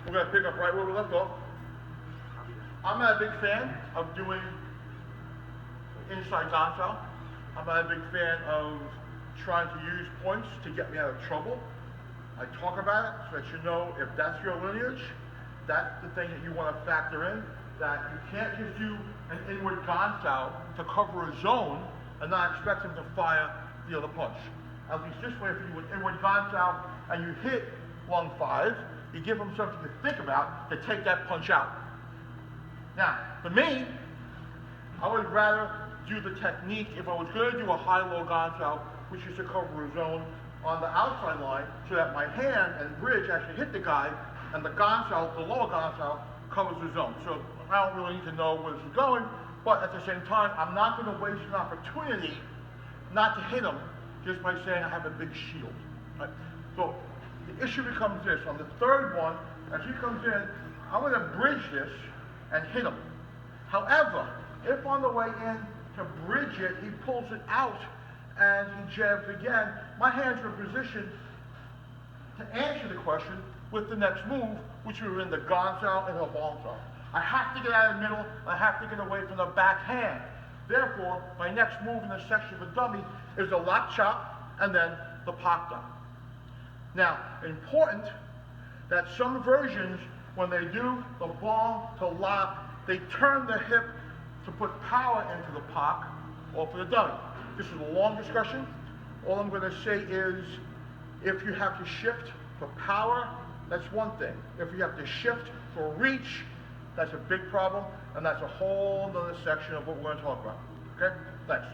we're going to pick up right where we left off. I'm not a big fan of doing inside gonzo. I'm not a big fan of trying to use points to get me out of trouble. I talk about it so that you know if that's your lineage, that's the thing that you want to factor in, that you can't just do an inward gonzo to cover a zone and not expect him to fire the other punch. At least this way, if you do an inward gonzo and you hit lung 5, you give him something to think about to take that punch out. Now, for me, I would rather do the technique if I was going to do a high-low gonzo, which is to cover a zone on the outside line so that my hand and bridge actually hit the guy and the gonzo, the lower gonzo, covers the zone. So I don't really need to know where this is going, but at the same time, I'm not going to waste an opportunity not to hit him just by saying I have a big shield. Right? So the issue becomes this. On the third one, as he comes in, I'm going to bridge this and hit him. However, if on the way in to bridge it, he pulls it out and he jabs again, my hands are in position to answer the question with the next move, which we were in the gonzo and the bonzo. I have to get out of the middle, I have to get away from the back hand. Therefore, my next move in this section of a dummy is the lock chop and then the pop down. Now, important that some versions, when they do the ball to lock, they turn the hip to put power into the pop or for the dummy. This is a long discussion. All I'm going to say is, if you have to shift for power, that's one thing. If you have to shift for reach, that's a big problem, and that's a whole other section of what we're going to talk about. Okay? Thanks.